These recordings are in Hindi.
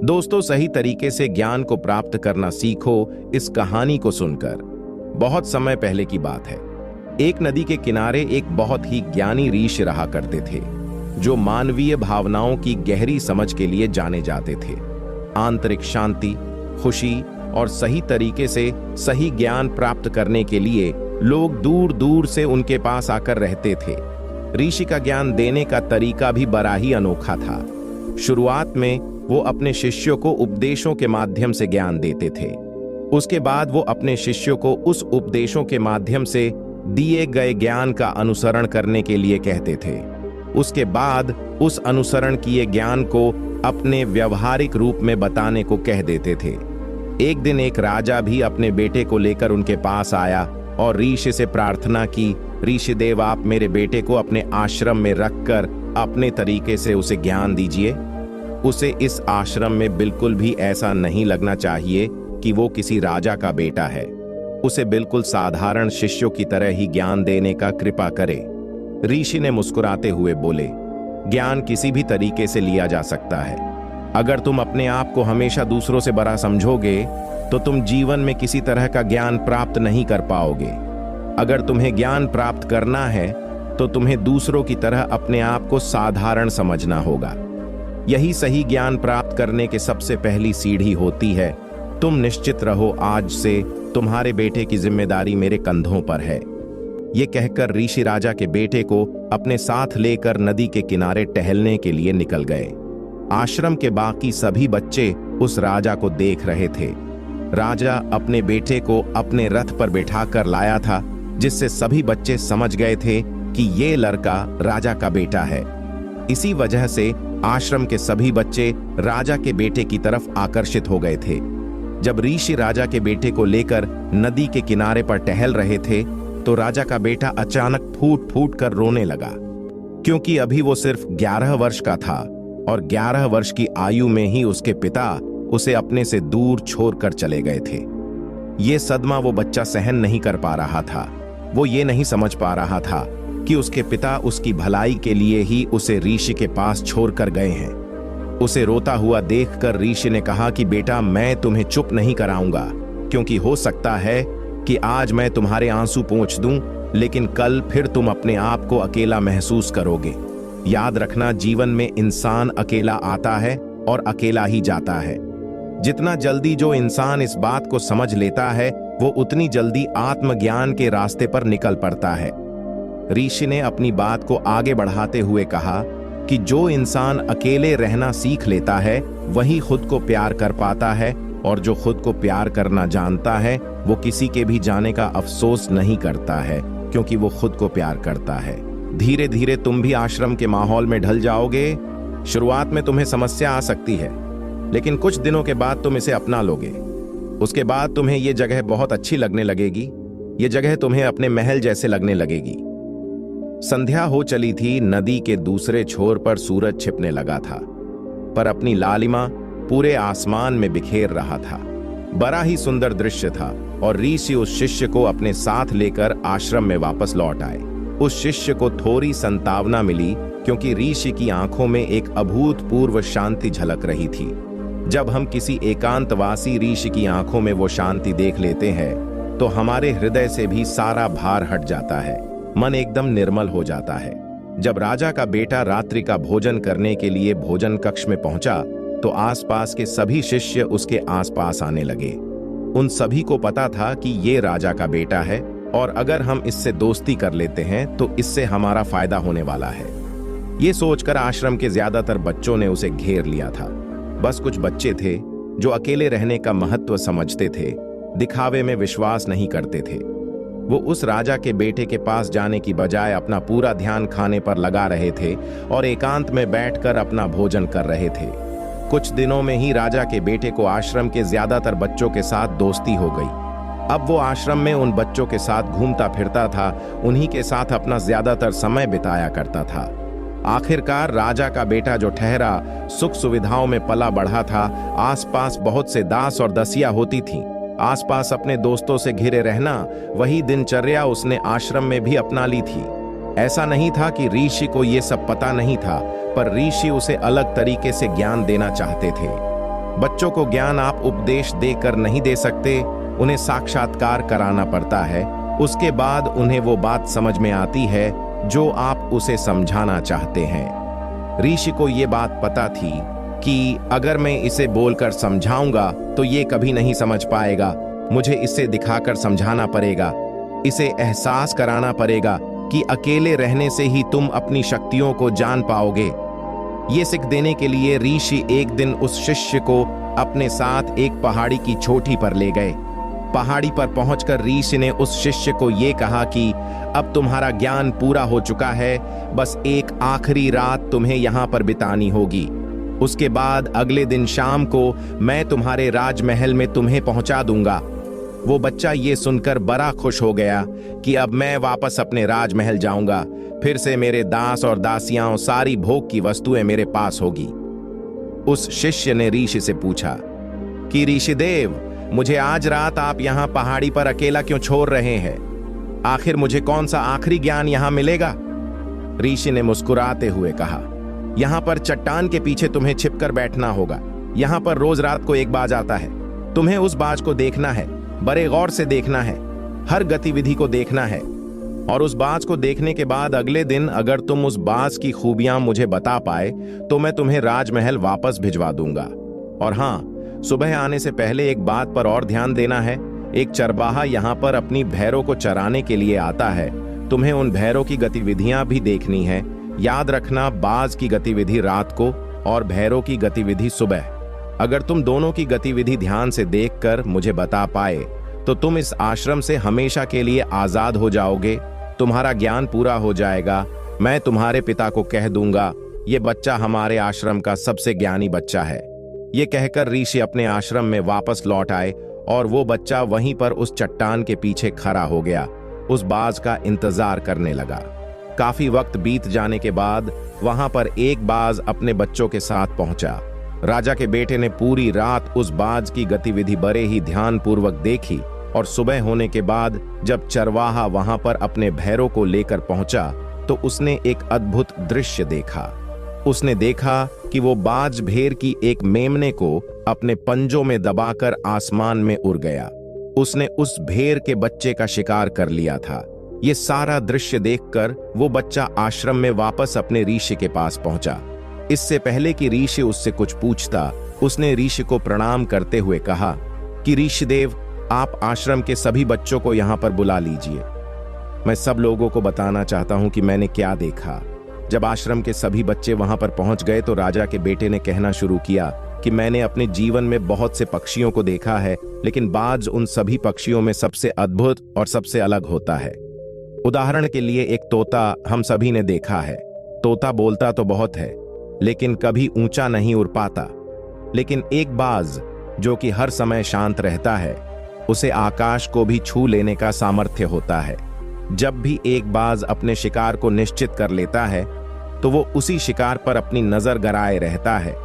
दोस्तों, सही तरीके से ज्ञान को प्राप्त करना सीखो इस कहानी को सुनकर। बहुत समय पहले की बात है। एक नदी के किनारे एक बहुत ही ज्ञानी ऋषि रहा करते थे, जो मानवीय भावनाओं की गहरी समझ के लिए जाने जाते थे। आंतरिक शांति, खुशी और सही तरीके से सही ज्ञान प्राप्त करने के लिए लोग दूर दूर से उनके पास आकर रहते थे। ऋषि का ज्ञान देने का तरीका भी बड़ा ही अनोखा था। शुरुआत में वो अपने शिष्यों को उपदेशों के माध्यम से ज्ञान देते थे। उसके बाद वो अपने शिष्यों को उस उपदेशों के माध्यम से दिए गए ज्ञान का अनुसरण करने के लिए कहते थे। उसके बाद उस अनुसरण किए ज्ञान को अपने व्यवहारिक रूप में बताने को कह देते थे। एक दिन एक राजा भी अपने बेटे को लेकर उनके पास आया और ऋषि से प्रार्थना की, ऋषि देव, आप मेरे बेटे को अपने आश्रम में रखकर अपने तरीके से उसे ज्ञान दीजिए। उसे इस आश्रम में बिल्कुल भी ऐसा नहीं लगना चाहिए कि वो किसी राजा का बेटा है। उसे बिल्कुल साधारण शिष्यों की तरह ही ज्ञान देने का कृपा करे। ऋषि ने मुस्कुराते हुए बोले, ज्ञान किसी भी तरीके से लिया जा सकता है। अगर तुम अपने आप को हमेशा दूसरों से बड़ा समझोगे तो तुम जीवन में किसी तरह का ज्ञान प्राप्त नहीं कर पाओगे। अगर तुम्हें ज्ञान प्राप्त करना है तो तुम्हें दूसरों की तरह अपने आप को साधारण समझना होगा। यही सही ज्ञान प्राप्त करने के सबसे पहली सीढ़ी होती है। तुम निश्चित रहो, आज से तुम्हारे बेटे की जिम्मेदारी मेरे कंधों पर है। ये कहकर ऋषि राजा के बेटे को अपने साथ लेकर नदी के किनारे टहलने के लिए निकल गए। आश्रम के बाकी सभी बच्चे उस राजा को देख रहे थे। राजा अपने बेटे को अपने रथ पर बिठाकर लाया था, जिससे सभी बच्चे समझ गए थे कि ये लड़का राजा का बेटा है। इसी वजह से आश्रम के सभी बच्चे राजा के बेटे की तरफ आकर्षित हो गए थे। जब ऋषि राजा के बेटे को लेकर नदी के किनारे पर टहल रहे थे तो राजा का बेटा अचानक फूट फूट कर रोने लगा, क्योंकि अभी वो सिर्फ 11 वर्ष का था और 11 वर्ष की आयु में ही उसके पिता उसे अपने से दूर छोड़कर चले गए थे। ये सदमा वो बच्चा सहन नहीं कर पा रहा था। वो ये नहीं समझ पा रहा था कि उसके पिता उसकी भलाई के लिए ही उसे ऋषि के पास छोड़कर गए हैं। उसे रोता हुआ देखकर ऋषि ने कहा कि बेटा, मैं तुम्हें चुप नहीं कराऊंगा, क्योंकि हो सकता है कि आज मैं तुम्हारे आंसू पोंछ दूं, लेकिन कल फिर तुम अपने आप को अकेला महसूस करोगे। याद रखना, जीवन में इंसान अकेला आता है और अकेला ही जाता है। जितना जल्दी जो इंसान इस बात को समझ लेता है, वो उतनी जल्दी आत्मज्ञान के रास्ते पर निकल पड़ता है। ऋषि ने अपनी बात को आगे बढ़ाते हुए कहा कि जो इंसान अकेले रहना सीख लेता है वही खुद को प्यार कर पाता है, और जो खुद को प्यार करना जानता है वो किसी के भी जाने का अफसोस नहीं करता है, क्योंकि वो खुद को प्यार करता है। धीरे धीरे तुम भी आश्रम के माहौल में ढल जाओगे। शुरुआत में तुम्हें समस्या आ सकती है, लेकिन कुछ दिनों के बाद तुम इसे अपना लोगे। उसके बाद तुम्हें ये जगह बहुत अच्छी लगने लगेगी। ये जगह तुम्हें अपने महल जैसे लगने लगेगी। संध्या हो चली थी। नदी के दूसरे छोर पर सूरज छिपने लगा था, पर अपनी लालिमा पूरे आसमान में बिखेर रहा था। बड़ा ही सुंदर दृश्य था और ऋषि उस शिष्य को अपने साथ लेकर आश्रम में वापस लौट आए। उस शिष्य को थोड़ी संतावना मिली, क्योंकि ऋषि की आंखों में एक अभूतपूर्व शांति झलक रही थी। जब हम किसी एकांतवासी ऋषि की आंखों में वो शांति देख लेते हैं तो हमारे हृदय से भी सारा भार हट जाता है, मन एकदम निर्मल हो जाता है। जब राजा का बेटा रात्रि का भोजन करने के लिए भोजन कक्ष में पहुंचा तो आसपास के सभी शिष्य उसके आसपास आने लगे। उन सभी को पता था कि ये राजा का बेटा है और अगर हम इससे दोस्ती कर लेते हैं तो इससे हमारा फायदा होने वाला है। ये सोचकर आश्रम के ज्यादातर बच्चों ने उसे घेर लिया था। बस कुछ बच्चे थे जो अकेले रहने का महत्व समझते थे, दिखावे में विश्वास नहीं करते थे। वो उस राजा के बेटे के पास जाने की बजाय अपना पूरा ध्यान खाने पर लगा रहे थे और एकांत में बैठकर अपना भोजन कर रहे थे। कुछ दिनों में ही राजा के बेटे को आश्रम के ज्यादातर बच्चों के साथ दोस्ती हो गई। अब वो आश्रम में उन बच्चों के साथ घूमता फिरता था, उन्हीं के साथ अपना ज्यादातर समय बिताया करता था। आखिरकार राजा का बेटा जो ठहरा सुख सुविधाओं में पला बढ़ा था, आसपास बहुत से दास और दसिया होती थीं। आसपास अपने दोस्तों से घिरे रहना, वही दिनचर्या उसने आश्रम में भी अपना ली थी। ऐसा नहीं था कि ऋषि को ये सब पता नहीं था, पर ऋषि उसे अलग तरीके से ज्ञान देना चाहते थे। बच्चों को ज्ञान आप उपदेश देकर नहीं दे सकते, उन्हें साक्षात्कार कराना पड़ता है। उसके बाद उन्हें वो बात समझ में आती है जो आप उसे समझाना चाहते हैं। ऋषि को ये बात पता थी कि अगर मैं इसे बोलकर समझाऊंगा तो ये कभी नहीं समझ पाएगा। मुझे इसे दिखाकर समझाना पड़ेगा, इसे एहसास कराना पड़ेगा कि अकेले रहने से ही तुम अपनी शक्तियों को जान पाओगे। ये सीख देने के लिए ऋषि एक दिन उस शिष्य को अपने साथ एक पहाड़ी की चोटी पर ले गए। पहाड़ी पर पहुंचकर ऋषि ने उस शिष्य को ये कहा कि अब तुम्हारा ज्ञान पूरा हो चुका है, बस एक आखिरी रात तुम्हें यहाँ पर बितानी होगी। उसके बाद अगले दिन शाम को मैं तुम्हारे राजमहल में तुम्हें पहुंचा दूंगा। वो बच्चा ये सुनकर बड़ा खुश हो गया कि अब मैं वापस अपने राजमहल जाऊंगा, फिर से मेरे दास और दासियां, सारी भोग की वस्तुएं मेरे पास होगी। उस शिष्य ने ऋषि से पूछा कि ऋषिदेव, मुझे आज रात आप यहाँ पहाड़ी पर अकेला क्यों छोड़ रहे हैं? आखिर मुझे कौन सा आखिरी ज्ञान यहाँ मिलेगा? ऋषि ने मुस्कुराते हुए कहा, यहाँ पर चट्टान के पीछे तुम्हें छिपकर बैठना होगा। यहाँ पर रोज रात को एक बाज आता है, तुम्हें उस बाज को देखना है, बड़े गौर से देखना है, हर गतिविधि को देखना है। और उस बाज को देखने के बाद अगले दिन अगर तुम उस बाज की खूबियां मुझे बता पाए तो मैं तुम्हें राजमहल वापस भिजवा दूंगा। और हाँ, सुबह आने से पहले एक बात पर और ध्यान देना है। एक चरवाहा यहाँ पर अपनी भैरों को चराने के लिए आता है, तुम्हें उन भैरों की गतिविधियां भी देखनी है। याद रखना, बाज की गतिविधि रात को और भैरों की गतिविधि सुबह। अगर तुम दोनों की गतिविधि ध्यान से देखकर मुझे बता पाए तो तुम इस आश्रम से हमेशा के लिए आजाद हो जाओगे, तुम्हारा ज्ञान पूरा हो जाएगा। मैं तुम्हारे पिता को कह दूंगा ये बच्चा हमारे आश्रम का सबसे ज्ञानी बच्चा है। ये कहकर ऋषि अपने आश्रम में वापस लौट आए और वो बच्चा वहीं पर उस चट्टान के पीछे खड़ा हो गया, उस बाज का इंतजार करने लगा। काफी वक्त बीत जाने के बाद वहां पर एक बाज अपने बच्चों के साथ पहुंचा। राजा के बेटे ने पूरी रात उस बाज की गतिविधि बड़े ही ध्यानपूर्वक देखी और सुबह होने के बाद जब चरवाहा वहां पर अपने भैरों को लेकर पहुंचा तो उसने एक अद्भुत दृश्य देखा। उसने देखा कि वो बाज भेड़ की एक मेमने को अपने पंजों में दबाकर आसमान में उड़ गया। उसने उस भेड़ के बच्चे का शिकार कर लिया था। ये सारा दृश्य देखकर वो बच्चा आश्रम में वापस अपने ऋषि के पास पहुंचा। इससे पहले कि ऋषि उससे कुछ पूछता, उसने ऋषि को प्रणाम करते हुए कहा कि ऋषिदेव, आप आश्रम के सभी बच्चों को यहाँ पर बुला लीजिए। मैं सब लोगों को बताना चाहता हूँ कि मैंने क्या देखा। जब आश्रम के सभी बच्चे वहां पर पहुंच गए तो राजा के बेटे ने कहना शुरू किया कि मैंने अपने जीवन में बहुत से पक्षियों को देखा है, लेकिन बाज उन सभी पक्षियों में सबसे अद्भुत और सबसे अलग होता है। उदाहरण के लिए एक तोता हम सभी ने देखा है। तोता बोलता तो बहुत है लेकिन कभी ऊंचा नहीं उड़ पाता, लेकिन एक बाज जो कि हर समय शांत रहता है, उसे आकाश को भी छू लेने का सामर्थ्य होता है। जब भी एक बाज अपने शिकार को निश्चित कर लेता है तो वो उसी शिकार पर अपनी नजर गड़ाए रहता है,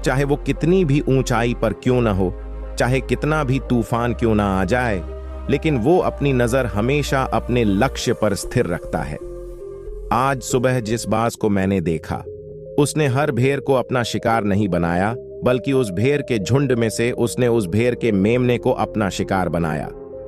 चाहे वो कितनी भी ऊंचाई पर क्यों ना हो, चाहे कितना भी तूफान क्यों ना आ जाए, लेकिन वो अपनी नजर हमेशा अपने लक्ष्य पर स्थिर रखता है। आज सुबह जिस बाज को मैंने देखा, उसने हर भेड़ को अपना शिकार नहीं बनाया, बल्कि उस भेड़ के झुंड में से उसने उस भेड़ के मेमने को अपना शिकार बनाया।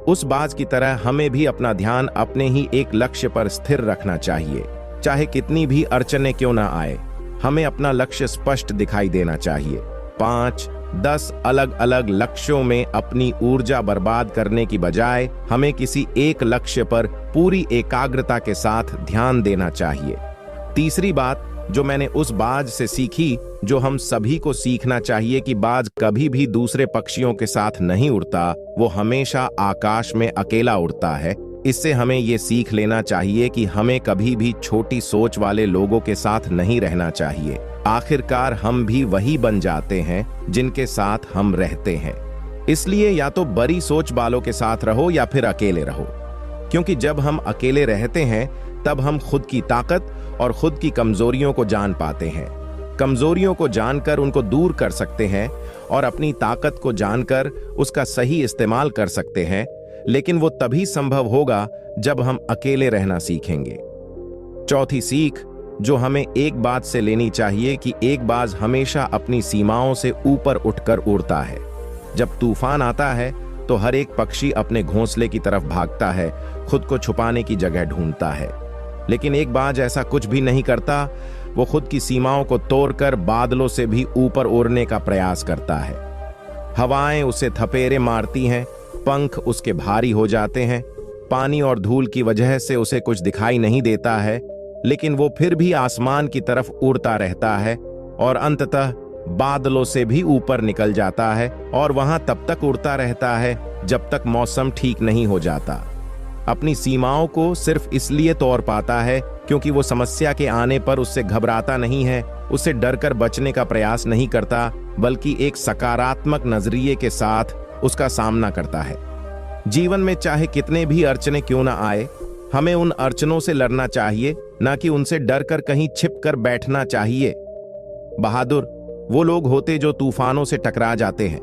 उस बाज की तरह हमें भी अपना ध्यान अपने ही एक लक्ष्य पर स्थिर रखना चाहिए। चाहे कितनी भी अड़चनें क्यों ना आए, हमें अपना लक्ष्य स्पष्ट दिखाई देना चाहिए। 5-10 अलग अलग लक्ष्यों में अपनी ऊर्जा बर्बाद करने की बजाय हमें किसी एक लक्ष्य पर पूरी एकाग्रता के साथ ध्यान देना चाहिए। तीसरी बात जो मैंने उस बाज से सीखी, जो हम सभी को सीखना चाहिए, कि बाज कभी भी दूसरे पक्षियों के साथ नहीं उड़ता, वो हमेशा आकाश में अकेला उड़ता है। इससे हमें ये सीख लेना चाहिए कि हमें कभी भी छोटी सोच वाले लोगों के साथ नहीं रहना चाहिए। आखिरकार हम भी वही बन जाते हैं जिनके साथ हम रहते हैं। इसलिए या तो बड़ी सोच वालों के साथ रहो या फिर अकेले रहो, क्योंकि जब हम अकेले रहते हैं तब हम खुद की ताकत और खुद की कमजोरियों को जान पाते हैं। कमजोरियों को जानकर उनको दूर कर सकते हैं और अपनी ताकत को जानकर उसका सही इस्तेमाल कर सकते हैं, लेकिन वो तभी संभव होगा जब हम अकेले रहना सीखेंगे। चौथी सीख जो हमें एक बात से लेनी चाहिए कि एक बाज हमेशा अपनी सीमाओं से ऊपर उठकर उड़ता है। जब तूफान आता है तो हर एक पक्षी अपने घोंसले की तरफ भागता है, खुद को छुपाने की जगह ढूंढता है। लेकिन एक बाज ऐसा कुछ भी नहीं करता। वो खुद की सीमाओं को तोड़कर बादलों से भी ऊपर उड़ने का प्रयास करता है। हवाएं उसे थपेरे मारती हैं, पंख उसके भारी हो जाते हैं, पानी और धूल की वजह से उसे कुछ दिखाई नहीं देता है, लेकिन वो फिर भी आसमान की तरफ उड़ता रहता है और अंततः बादलों से भी ऊपर निकल जाता है और वहां तब तक उड़ता रहता है जब तक मौसम ठीक नहीं हो जाता। अपनी सीमाओं को सिर्फ इसलिए तोड़ पाता है क्योंकि वो समस्या के आने पर उससे घबराता नहीं है, उससे डरकर बचने का प्रयास नहीं करता, बल्कि एक सकारात्मक नजरिए के साथ उसका सामना करता है। जीवन में चाहे कितने भी अड़चने क्यों ना आए, हमें उन अड़चनों से लड़ना चाहिए, ना कि उनसे डरकर कहीं छिप कर बैठना चाहिए। बहादुर वो लोग होते जो तूफानों से टकरा जाते हैं।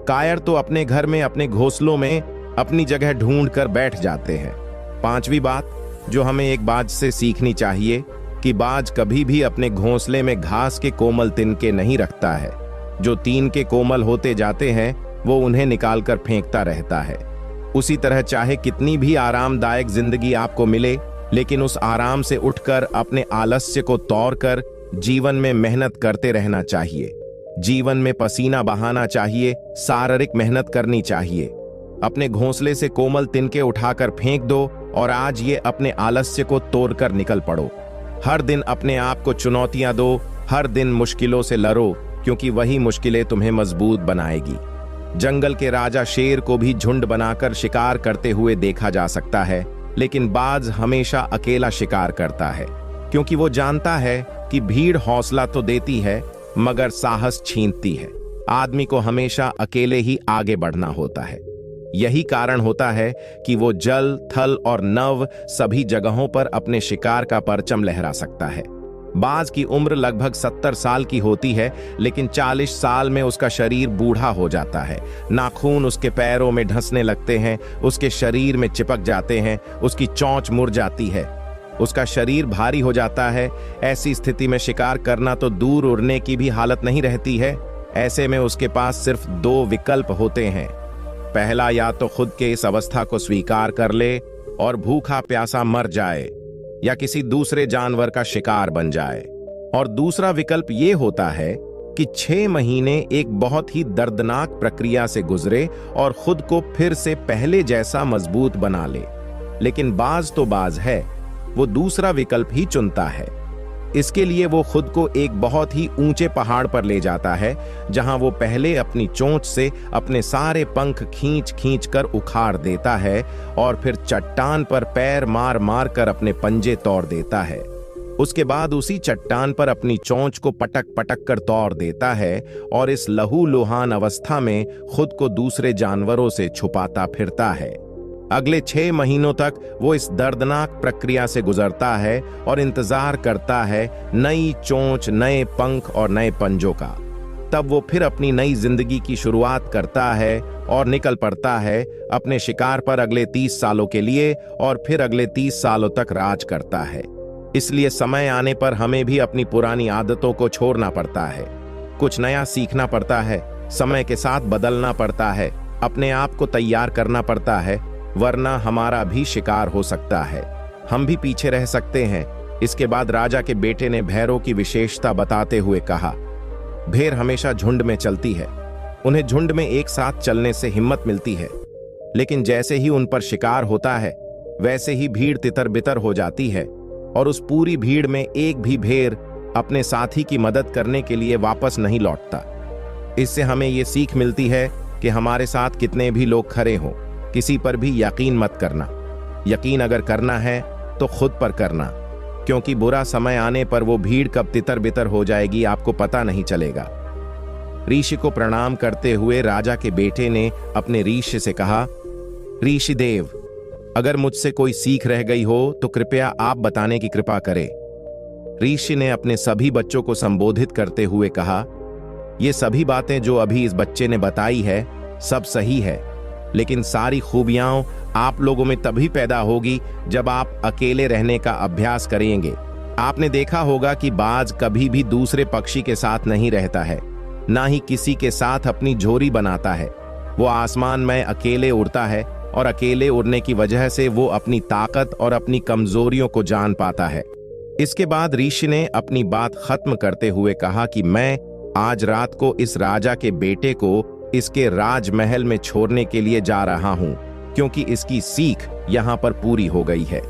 कायर तो अपने घर में, अपने घोंसलों में अपनी जगह ढूंढ कर बैठ जाते हैं। पांचवी बात जो हमें एक बाज से सीखनी चाहिए कि बाज कभी भी अपने घोंसले में घास के कोमल तिनके नहीं रखता है। जो तिनके कोमल होते जाते हैं वो उन्हें निकालकर फेंकता रहता है। उसी तरह चाहे कितनी भी आरामदायक जिंदगी आपको मिले, लेकिन उस आराम से उठकर अपने आलस्य को तोड़कर जीवन में मेहनत करते रहना चाहिए। जीवन में पसीना बहाना चाहिए, शारीरिक मेहनत करनी चाहिए। अपने घोंसले से कोमल तिनके उठाकर फेंक दो और आज ये अपने आलस्य को तोड़कर निकल पड़ो। हर दिन अपने आप को चुनौतियां दो, हर दिन मुश्किलों से लड़ो, क्योंकि वही मुश्किलें तुम्हें मजबूत बनाएगी। जंगल के राजा शेर को भी झुंड बनाकर शिकार करते हुए देखा जा सकता है, लेकिन बाज हमेशा अकेला शिकार करता है, क्योंकि वो जानता है कि भीड़ हौसला तो देती है मगर साहस छीनती है। आदमी को हमेशा अकेले ही आगे बढ़ना होता है। यही कारण होता है कि वो जल, थल और नभ सभी जगहों पर अपने शिकार का परचम लहरा सकता है। बाज की उम्र लगभग 70 साल की होती है, लेकिन 40 साल में उसका शरीर बूढ़ा हो जाता है। नाखून उसके पैरों में ढंसने लगते हैं, उसके शरीर में चिपक जाते हैं, उसकी चोंच मुड़ जाती है, उसका शरीर भारी हो जाता है। ऐसी स्थिति में शिकार करना तो दूर उड़ने की भी हालत नहीं रहती है। ऐसे में उसके पास सिर्फ 2 विकल्प होते हैं। पहला, या तो खुद के इस अवस्था को स्वीकार कर ले और भूखा प्यासा मर जाए, या किसी दूसरे जानवर का शिकार बन जाए। और दूसरा विकल्प ये होता है कि 6 महीने एक बहुत ही दर्दनाक प्रक्रिया से गुजरे और खुद को फिर से पहले जैसा मजबूत बना ले। लेकिन बाज तो बाज है, वो दूसरा विकल्प ही चुनता है। इसके लिए वो खुद को एक बहुत ही ऊंचे पहाड़ पर ले जाता है, जहां वो पहले अपनी चोंच से अपने सारे पंख खींच खींच कर उखाड़ देता है और फिर चट्टान पर पैर मार मार कर अपने पंजे तोड़ देता है। उसके बाद उसी चट्टान पर अपनी चोंच को पटक पटक कर तोड़ देता है और इस लहूलुहान अवस्था में खुद को दूसरे जानवरों से छुपाता फिरता है। अगले 6 महीनों तक वो इस दर्दनाक प्रक्रिया से गुजरता है और इंतजार करता है नई चोंच, नए पंख और नए पंजों का। तब वो फिर अपनी नई जिंदगी की शुरुआत करता है और निकल पड़ता है अपने शिकार पर अगले 30 सालों के लिए, और फिर अगले 30 सालों तक राज करता है। इसलिए समय आने पर हमें भी अपनी पुरानी आदतों को छोड़ना पड़ता है, कुछ नया सीखना पड़ता है, समय के साथ बदलना पड़ता है, अपने आप को तैयार करना पड़ता है, वरना हमारा भी शिकार हो सकता है, हम भी पीछे रह सकते हैं। इसके बाद राजा के बेटे ने भैरों की विशेषता बताते हुए कहा, भेड़ हमेशा झुंड में चलती है, उन्हें झुंड में एक साथ चलने से हिम्मत मिलती है, लेकिन जैसे ही उन पर शिकार होता है वैसे ही भीड़ तितर बितर हो जाती है और उस पूरी भीड़ में एक भी भेड़ अपने साथी की मदद करने के लिए वापस नहीं लौटता। इससे हमें ये सीख मिलती है कि हमारे साथ कितने भी लोग खड़े हों, किसी पर भी यकीन मत करना। यकीन अगर करना है तो खुद पर करना, क्योंकि बुरा समय आने पर वो भीड़ कब तितर बितर हो जाएगी आपको पता नहीं चलेगा। ऋषि को प्रणाम करते हुए राजा के बेटे ने अपने ऋषि से कहा, ऋषि देव, अगर मुझसे कोई सीख रह गई हो तो कृपया आप बताने की कृपा करें। ऋषि ने अपने सभी बच्चों को संबोधित करते हुए कहा, ये सभी बातें जो अभी इस बच्चे ने बताई है सब सही है, लेकिन सारी खूबियां आप लोगों में तभी पैदा होगी जब आप अकेले रहने का अभ्यास करेंगे। आपने देखा होगा कि बाज कभी भी दूसरे पक्षी के साथ नहीं रहता है, ना ही किसी के साथ अपनी झोरी बनाता है। वो आसमान में अकेले उड़ता है और अकेले उड़ने की वजह से वो अपनी ताकत और अपनी कमजोरियों को जान पाता है। इसके बाद ऋषि ने अपनी बात खत्म करते हुए कहा कि मैं आज रात को इस राजा के बेटे को इसके राजमहल में छोड़ने के लिए जा रहा हूं, क्योंकि इसकी सीख यहां पर पूरी हो गई है।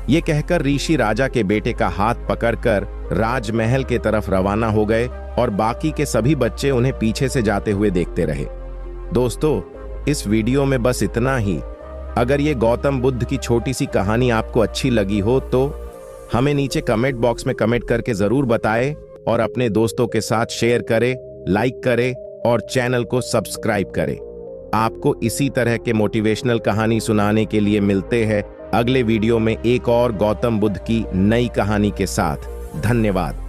ये कहकर ऋषि राजा के बेटे का हाथ पकड़कर राजमहल के तरफ रवाना हो गए और बाकी के सभी बच्चे उन्हें पीछे से जाते हुए देखते रहे। दोस्तों, इस वीडियो में बस इतना ही। अगर ये गौतम बुद्ध की छोटी सी कहानी आपको अच्छी लगी हो तो हमें नीचे कमेंट बॉक्स में कमेंट करके जरूर बताएं और अपने दोस्तों के साथ शेयर करें, लाइक करें और चैनल को सब्सक्राइब करें। आपको इसी तरह के मोटिवेशनल कहानी सुनाने के लिए मिलते हैं अगले वीडियो में एक और गौतम बुद्ध की नई कहानी के साथ। धन्यवाद।